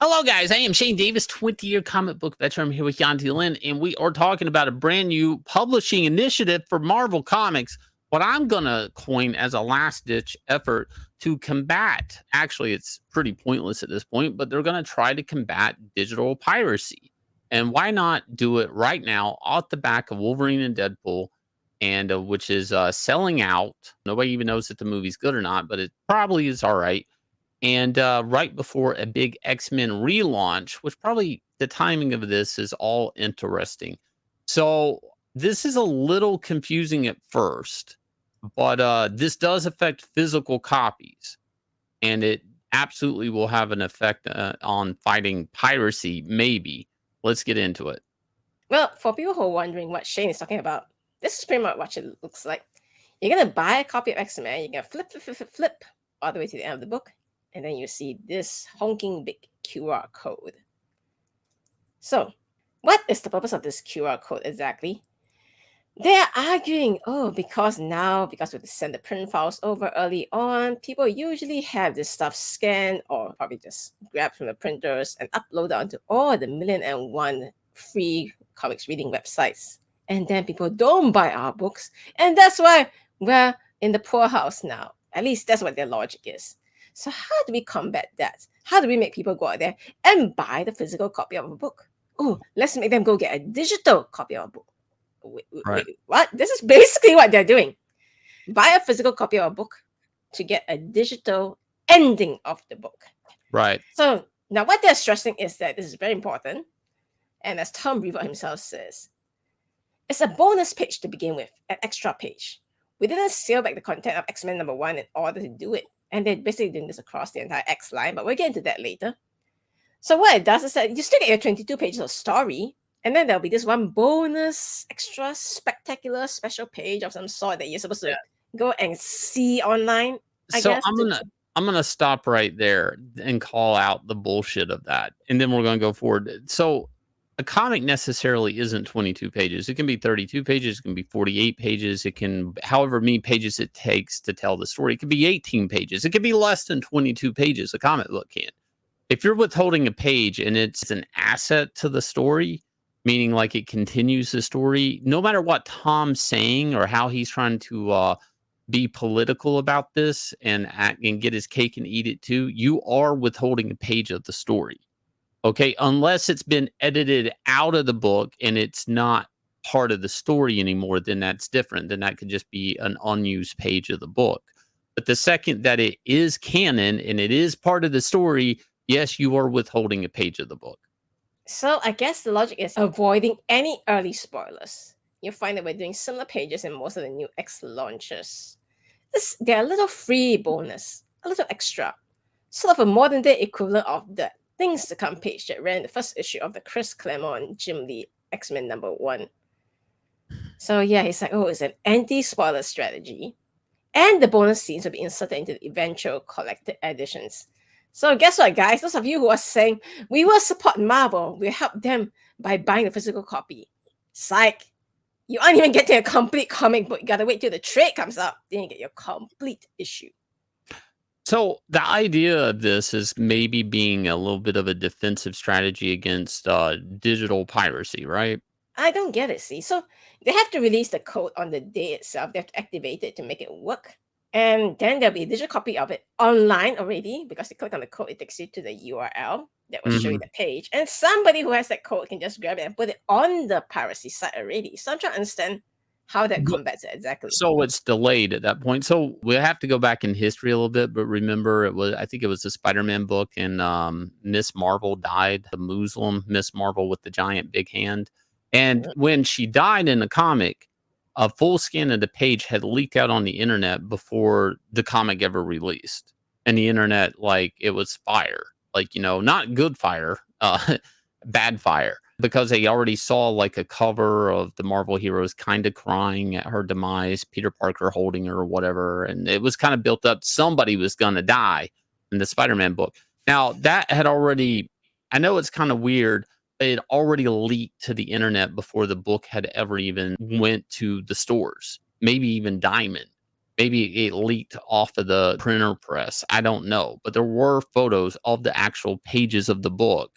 Hello, guys. I am Shane Davis, 20-year comic book veteran. I'm here with Yanzi Lin, and we are talking about a brand new publishing initiative for Marvel Comics. What I'm going to coin as a last-ditch effort to combat, actually, it's pretty pointless at this point, but they're going to try to combat digital piracy. And why not do it right now off the back of Wolverine and Deadpool, and which is selling out. Nobody even knows if the movie's good or not, but it probably is all right and right before a big X-Men relaunch, which probably the timing of this is all interesting. So this is a little confusing at first, but this does affect physical copies, and it absolutely will have an effect on fighting piracy. Maybe. Let's get into it. Well, for people who are wondering what Shane is talking about, this is pretty much what it looks like. You're gonna buy a copy of X-Men, you're gonna flip all the way to the end of the book, and then you see this honking big QR code. So, what is the purpose of this QR code exactly? They're arguing, because we have to send the print files over early on, people usually have this stuff scanned or probably just grabbed from the printers and upload onto all the 1,000,001 free comics reading websites. And then people don't buy our books. And that's why we're in the poorhouse now. At least that's what their logic is. So how do we combat that? How do we make people go out there and buy the physical copy of a book? Oh, let's make them go get a digital copy of a book. Right. Wait, what? This is basically what they're doing. Buy a physical copy of a book to get a digital ending of the book. Right. So now what they're stressing is that this is very important. And as Tom Brevoort himself says, it's a bonus page to begin with, an extra page. We didn't scale back the content of X-Men #1 in order to do it. And they're basically doing this across the entire X line, but we'll get into that later. So what it does is that you still get your 22 pages of story, and then there'll be this one bonus, extra spectacular special page of some sort that you're supposed to go and see online. I'm gonna stop right there and call out the bullshit of that, and then we're gonna go forward. So a comic necessarily isn't 22 pages. It can be 32 pages. It can be 48 pages. It can, however many pages it takes to tell the story. It could be 18 pages. It could be less than 22 pages. A comic book can. If you're withholding a page and it's an asset to the story, meaning like it continues the story, no matter what Tom's saying or how he's trying to be political about this and get his cake and eat it too, you are withholding a page of the story. Okay, unless it's been edited out of the book and it's not part of the story anymore, then that's different. Then that could just be an unused page of the book. But the second that it is canon and it is part of the story, yes, you are withholding a page of the book. So I guess the logic is avoiding any early spoilers. You'll find that we're doing similar pages in most of the new X launches. They're a little free bonus, a little extra, sort of a modern day equivalent of the Things to Come page that ran the first issue of the Chris Claremont Jim Lee X-Men #1. So yeah, he's like, it's an anti-spoiler strategy. And the bonus scenes will be inserted into the eventual collected editions. So guess what, guys? Those of you who are saying, we will support Marvel, we'll help them by buying the physical copy. Psych. You aren't even getting a complete comic book. You gotta wait till the trade comes out. Then you get your complete issue. So the idea of this is maybe being a little bit of a defensive strategy against digital piracy, right? I don't get it, see. So they have to release the code on the day itself. They have to activate it to make it work. And then there'll be a digital copy of it online already, because you click on the code, it takes you to the URL that will show you the page. And somebody who has that code can just grab it and put it on the piracy site already. So I'm trying to understand how that combats it exactly. So it's delayed at that point. So we have to go back in history a little bit, but remember I think it was the Spider-Man book, and Miss Marvel died, the Muslim Miss Marvel with the giant big hand. And when she died in the comic, a full scan of the page had leaked out on the internet before the comic ever released. And the internet, like, it was fire, like, not good fire, bad fire, because they already saw like a cover of the Marvel heroes kind of crying at her demise, Peter Parker holding her or whatever. And it was kind of built up. Somebody was going to die in the Spider-Man book. Now that had already, I know it's kind of weird, but it already leaked to the internet before the book had ever even went to the stores, maybe even Diamond. Maybe it leaked off of the printer press. I don't know. But there were photos of the actual pages of the book,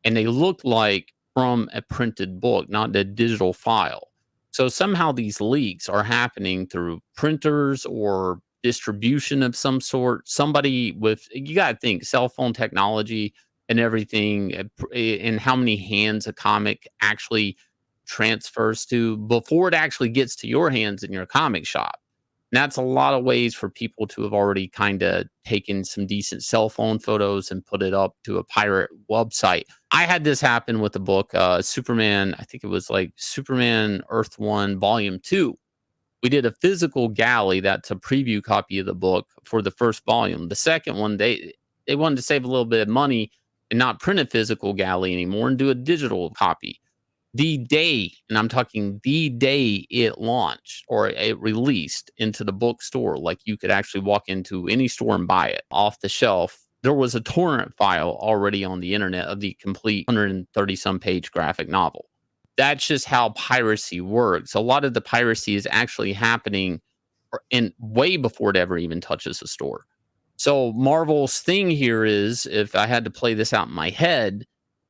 and they looked like from a printed book, not a digital file. So somehow these leaks are happening through printers or distribution of some sort. Somebody with, you got to think, cell phone technology and everything, and how many hands a comic actually transfers to before it actually gets to your hands in your comic shop. And that's a lot of ways for people to have already kind of taken some decent cell phone photos and put it up to a pirate website. I had this happen with the book, Superman. I think it was like Superman Earth One Volume 2. We did a physical galley that's a preview copy of the book for the first volume. The second one, they wanted to save a little bit of money and not print a physical galley anymore and do a digital copy. The day, and I'm talking the day it launched or it released into the bookstore, like you could actually walk into any store and buy it off the shelf, there was a torrent file already on the internet of the complete 130 some page graphic novel. That's just how piracy works. A lot of the piracy is actually happening in way before it ever even touches the store. So Marvel's thing here is, if I had to play this out in my head,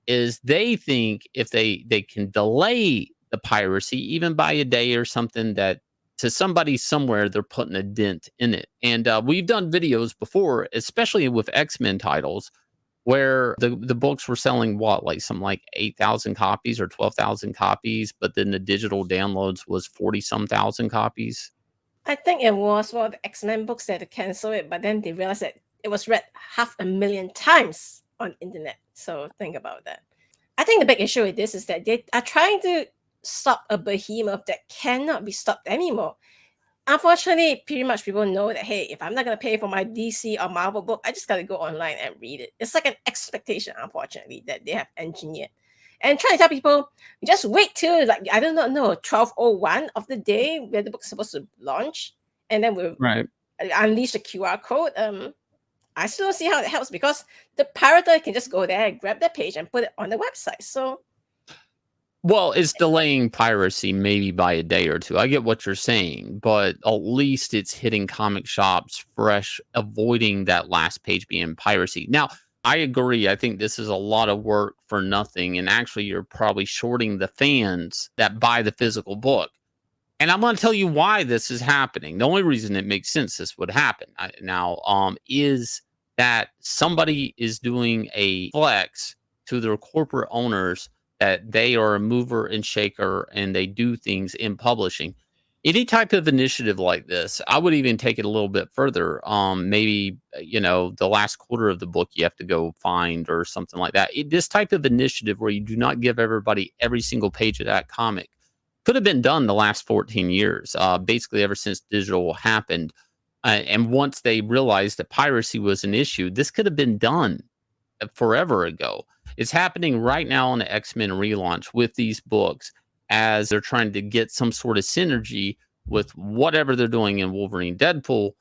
is they think if they can delay the piracy even by a day or something, that to somebody somewhere they're putting a dent in it. And we've done videos before, especially with X-Men titles, where the books were selling what, like some like 8,000 copies or 12,000 copies, but then the digital downloads was 40 some thousand copies. I think it was one of the X-Men books that they cancel it, but then they realized that it was read 500,000 times on internet. So think about that. I think the big issue with this is that they are trying to stop a behemoth that cannot be stopped anymore. Unfortunately, pretty much people know that, hey, if I'm not going to pay for my DC or Marvel book, I just got to go online and read it. It's like an expectation, unfortunately, that they have engineered. And trying to tell people, just wait till, like, I do not know, 12:01 of the day where the book's supposed to launch, and then we'll Right. unleash the QR code. I still don't see how it helps, because the pirater can just go there, grab that page, and put it on the website. So Well, it's delaying piracy maybe by a day or two. I get what you're saying, but at least it's hitting comic shops fresh, avoiding that last page being piracy. Now, I agree. I think this is a lot of work for nothing. And actually, you're probably shorting the fans that buy the physical book. And I'm going to tell you why this is happening. The only reason it makes sense this would happen is that somebody is doing a flex to their corporate owners that they are a mover and shaker and they do things in publishing. Any type of initiative like this, I would even take it a little bit further. Maybe the last quarter of the book you have to go find or something like that. This type of initiative where you do not give everybody every single page of that comic could have been done the last 14 years, basically ever since digital happened. And once they realized that piracy was an issue, this could have been done forever ago. It's happening right now on the X-Men relaunch with these books as they're trying to get some sort of synergy with whatever they're doing in Wolverine Deadpool.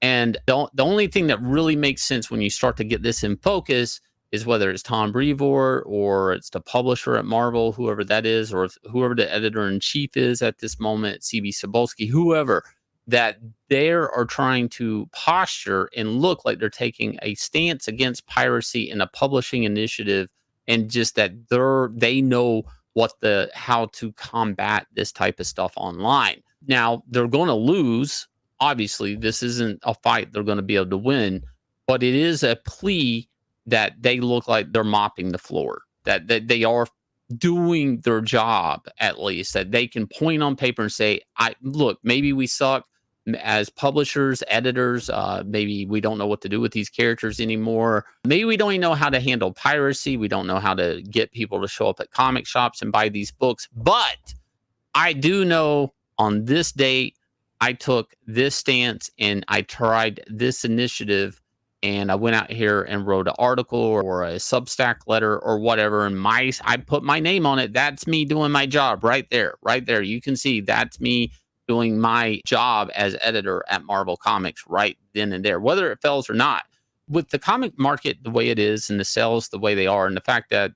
And the only thing that really makes sense when you start to get this in focus is whether it's Tom Brevoort or it's the publisher at Marvel, whoever that is, or whoever the editor in chief is at this moment, CB Cebulski, whoever, that they are trying to posture and look like they're taking a stance against piracy in a publishing initiative, and just that they know how to combat this type of stuff online. Now they're going to lose. Obviously, this isn't a fight they're going to be able to win, but it is a plea that they look like they're mopping the floor, that they are doing their job, at least that they can point on paper and say, I look, maybe we suck as publishers, editors, maybe we don't know what to do with these characters anymore. Maybe we don't even know how to handle piracy. We don't know how to get people to show up at comic shops and buy these books. But I do know on this date, I took this stance and I tried this initiative, and I went out here and wrote an article or a Substack letter or whatever, and I put my name on it. That's me doing my job right there, right there. You can see that's me doing my job as editor at Marvel Comics right then and there, whether it fails or not. With the comic market the way it is and the sales the way they are, and the fact that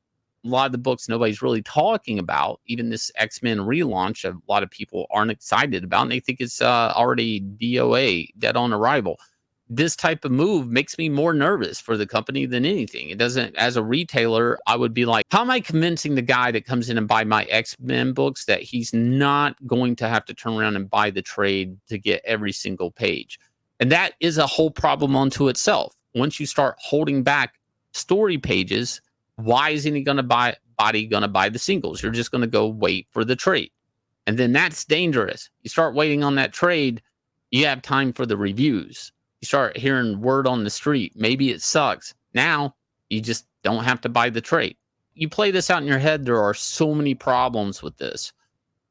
a lot of the books nobody's really talking about. Even this X-Men relaunch, a lot of people aren't excited about, and they think it's already DOA, dead on arrival. This type of move makes me more nervous for the company than anything. It doesn't, as a retailer, I would be like, how am I convincing the guy that comes in and buy my X-Men books that he's not going to have to turn around and buy the trade to get every single page? And that is a whole problem unto itself. Once you start holding back story pages, why is any going to buy the singles? You're just going to go wait for the trade. And then that's dangerous. You start waiting on that trade, you have time for the reviews. You start hearing word on the street. Maybe it sucks. Now you just don't have to buy the trade. You play this out in your head. There are so many problems with this.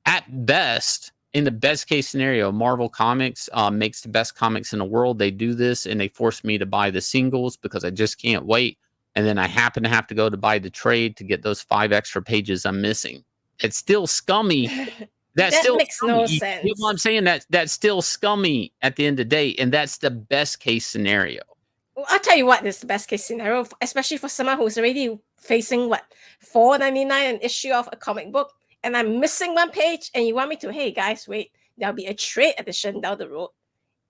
At best, in the best case scenario, Marvel Comics makes the best comics in the world. They do this and they force me to buy the singles because I just can't wait. And then I happen to have to go to buy the trade to get those 5 extra pages I'm missing. It's still scummy. That still makes scummy. no You sense. know what I'm saying? That's still scummy at the end of the day, and that's the best case scenario. Well, I'll tell you what, this is the best case scenario, especially for someone who's already facing what, $4.99 an issue of a comic book, and I'm missing one page, and you want me to, hey guys, wait, there'll be a trade edition down the road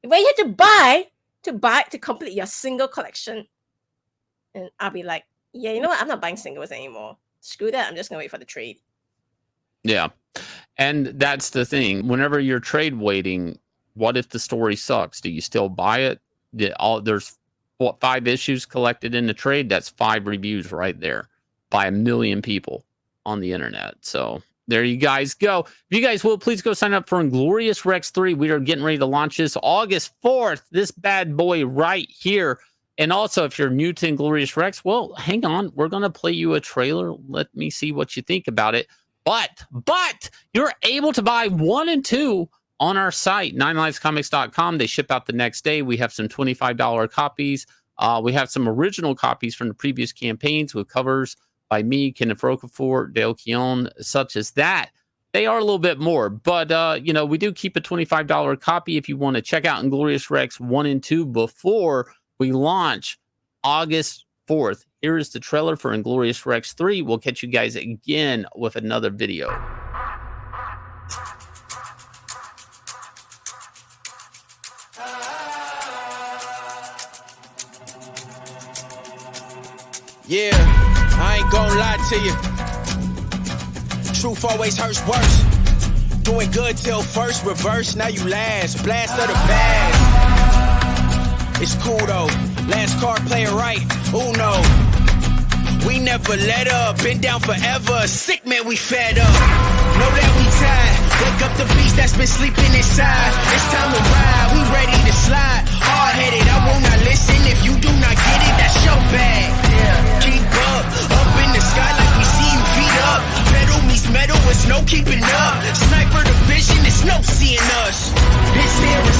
where you have to buy to complete your single collection. And I'll be like, yeah, you know what? I'm not buying singles anymore. Screw that. I'm just gonna wait for the trade. Yeah. And that's the thing. Whenever you're trade waiting, what if the story sucks? Do you still buy it? There's 5 issues collected in the trade. That's 5 reviews right there by 1 million people on the internet. So there you guys go. If you guys will, please go sign up for Inglorious Rex 3. We are getting ready to launch this August 4th. This bad boy right here. And also, if you're new to Inglorious Rex, well, hang on. We're going to play you a trailer. Let me see what you think about it. But you're able to buy 1 and 2 on our site, 9livescomics.com. They ship out the next day. We have some $25 copies. We have some original copies from the previous campaigns with covers by me, Kenneth Rocafort, Dale Keown, such as that. They are a little bit more, but we do keep a $25 copy if you want to check out Inglorious Rex 1 and 2 before we launch August 4th. Here is the trailer for Inglorious Rex 3. We'll catch you guys again with another video. Yeah, I ain't gonna lie to you. Truth always hurts worse. Doing good till first, reverse, now you last. Blast of the past. It's cool though. Last card, play it right. Uno. We never let up. Been down forever. Sick man, we fed up. Know that we tired. Wake up the beast that's been sleeping inside. It's time to ride. We ready to slide. Hard-headed, I will not listen. If you do not get it, that's your bad. Keep up. Up in the sky like we see you feet up. Metal meets metal, it's no keeping up. Sniper division, it's no seeing us. This here is